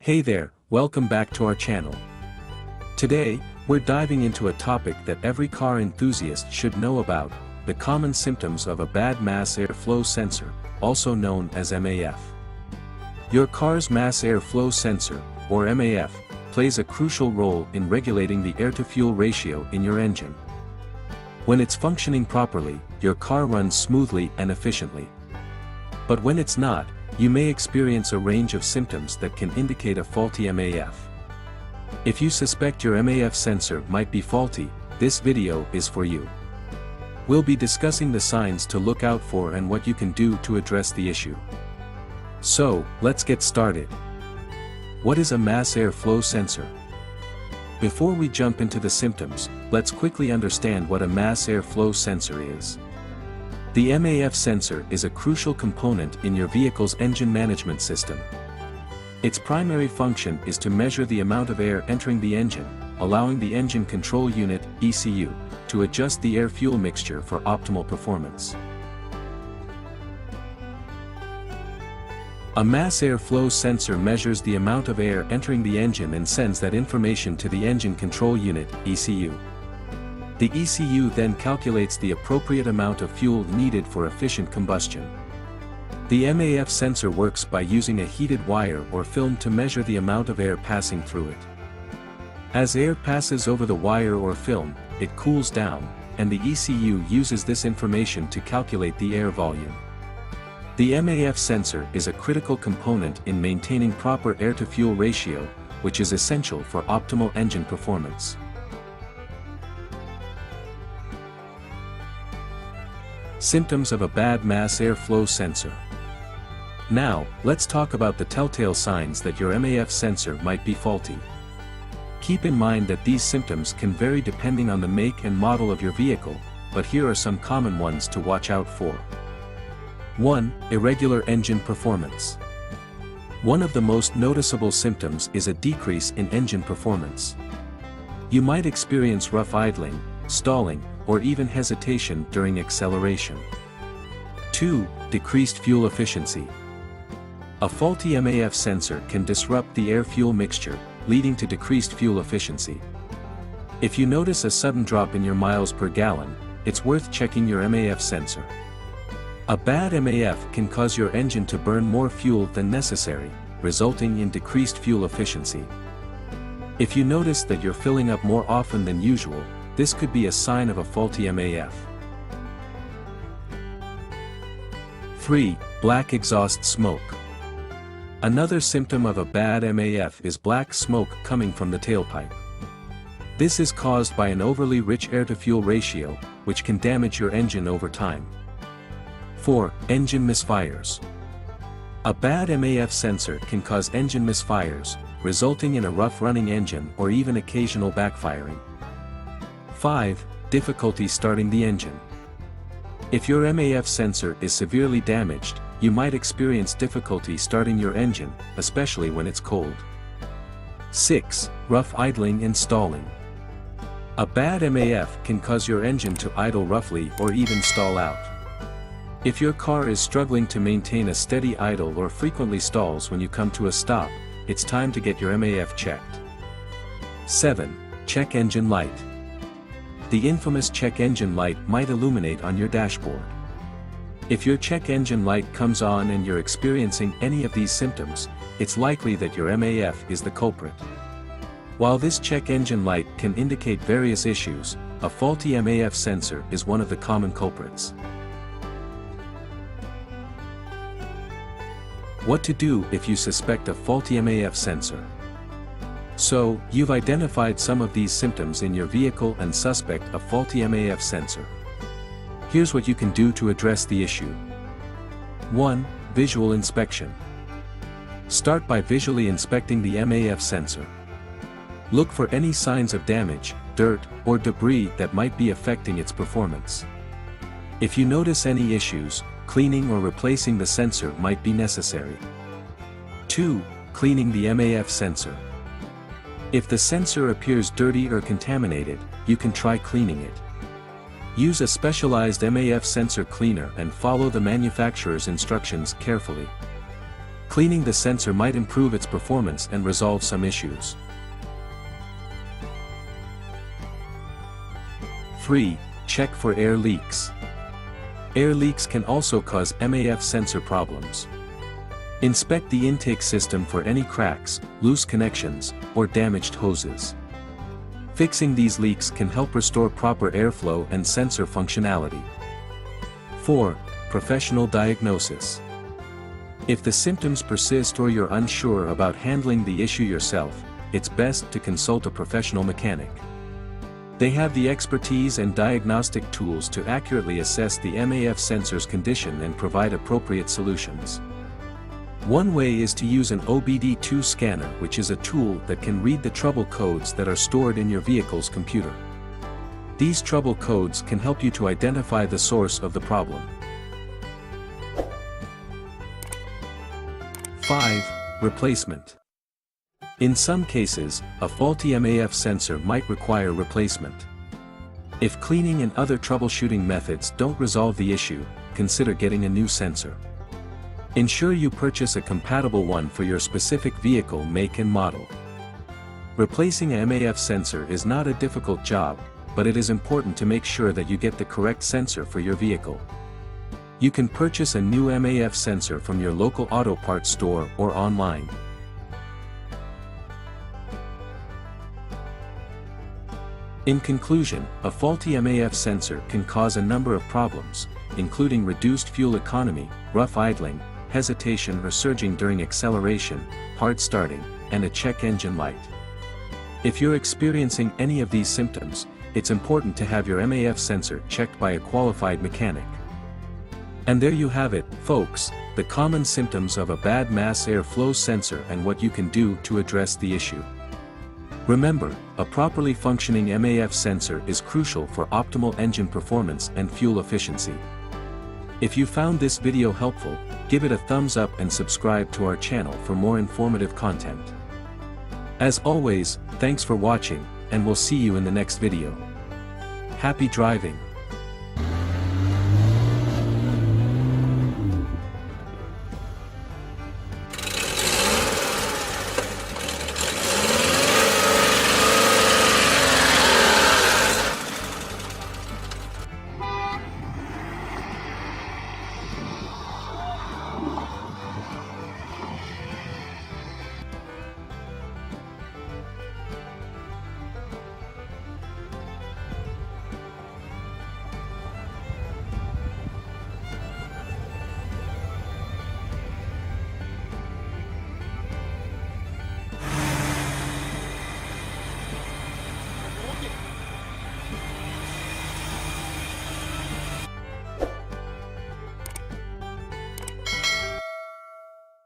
Hey there, welcome back to our channel. Today, we're diving into a topic that every car enthusiast should know about, the common symptoms of a bad mass airflow sensor, also known as MAF. Your car's mass airflow sensor, or MAF, plays a crucial role in regulating the air-to-fuel ratio in your engine. When it's functioning properly, your car runs smoothly and efficiently. But when it's not, you may experience a range of symptoms that can indicate a faulty MAF. If you suspect your MAF sensor might be faulty, this video is for you. We'll be discussing the signs to look out for and what you can do to address the issue. So, let's get started. What is a mass airflow sensor? Before we jump into the symptoms, let's quickly understand what a mass airflow sensor is. The MAF sensor is a crucial component in your vehicle's engine management system. Its primary function is to measure the amount of air entering the engine, allowing the engine control unit, ECU, to adjust the air-fuel mixture for optimal performance. A mass airflow sensor measures the amount of air entering the engine and sends that information to the engine control unit, ECU. The ECU then calculates the appropriate amount of fuel needed for efficient combustion. The MAF sensor works by using a heated wire or film to measure the amount of air passing through it. As air passes over the wire or film, it cools down, and the ECU uses this information to calculate the air volume. The MAF sensor is a critical component in maintaining proper air-to-fuel ratio, which is essential for optimal engine performance. Symptoms of a bad mass airflow sensor. Now, let's talk about the telltale signs that your MAF sensor might be faulty. Keep in mind that these symptoms can vary depending on the make and model of your vehicle, but here are some common ones to watch out for. 1. Irregular engine performance. One of the most noticeable symptoms is a decrease in engine performance. You might experience rough idling, stalling, or even hesitation during acceleration. 2. Decreased fuel efficiency. A faulty MAF sensor can disrupt the air-fuel mixture, leading to decreased fuel efficiency. If you notice a sudden drop in your miles per gallon, it's worth checking your MAF sensor. A bad MAF can cause your engine to burn more fuel than necessary, resulting in decreased fuel efficiency. If you notice that you're filling up more often than usual, this could be a sign of a faulty MAF. 3. Black exhaust smoke. Another symptom of a bad MAF is black smoke coming from the tailpipe. This is caused by an overly rich air-to-fuel ratio, which can damage your engine over time. 4. Engine misfires. A bad MAF sensor can cause engine misfires, resulting in a rough-running engine or even occasional backfiring. 5. Difficulty starting the engine. If your MAF sensor is severely damaged, you might experience difficulty starting your engine, especially when it's cold. 6. Rough idling and stalling. A bad MAF can cause your engine to idle roughly or even stall out. If your car is struggling to maintain a steady idle or frequently stalls when you come to a stop, it's time to get your MAF checked. 7. Check engine light. The infamous check engine light might illuminate on your dashboard. If your check engine light comes on and you're experiencing any of these symptoms, it's likely that your MAF is the culprit. While this check engine light can indicate various issues, a faulty MAF sensor is one of the common culprits. What to do if you suspect a faulty MAF sensor? So, you've identified some of these symptoms in your vehicle and suspect a faulty MAF sensor. Here's what you can do to address the issue. 1. Visual inspection. Start by visually inspecting the MAF sensor. Look for any signs of damage, dirt, or debris that might be affecting its performance. If you notice any issues, cleaning or replacing the sensor might be necessary. 2. Cleaning the MAF sensor. If the sensor appears dirty or contaminated, you can try cleaning it. Use a specialized MAF sensor cleaner and follow the manufacturer's instructions carefully. Cleaning the sensor might improve its performance and resolve some issues. 3. Check for air leaks. Air leaks can also cause MAF sensor problems. Inspect the intake system for any cracks, loose connections, or damaged hoses. Fixing these leaks can help restore proper airflow and sensor functionality. 4. Professional diagnosis. If the symptoms persist or you're unsure about handling the issue yourself, it's best to consult a professional mechanic. They have the expertise and diagnostic tools to accurately assess the MAF sensor's condition and provide appropriate solutions. One way is to use an OBD2 scanner, which is a tool that can read the trouble codes that are stored in your vehicle's computer. These trouble codes can help you to identify the source of the problem. 5. Replacement. In some cases, a faulty MAF sensor might require replacement. If cleaning and other troubleshooting methods don't resolve the issue, consider getting a new sensor. Ensure you purchase a compatible one for your specific vehicle make and model. Replacing a MAF sensor is not a difficult job, but it is important to make sure that you get the correct sensor for your vehicle. You can purchase a new MAF sensor from your local auto parts store or online. In conclusion, a faulty MAF sensor can cause a number of problems, including reduced fuel economy, rough idling, hesitation or surging during acceleration, hard starting, and a check engine light. If you're experiencing any of these symptoms, it's important to have your MAF sensor checked by a qualified mechanic. And there you have it, folks, the common symptoms of a bad mass airflow sensor and what you can do to address the issue. Remember, a properly functioning MAF sensor is crucial for optimal engine performance and fuel efficiency. If you found this video helpful, give it a thumbs up and subscribe to our channel for more informative content. As always, thanks for watching, and we'll see you in the next video. Happy driving!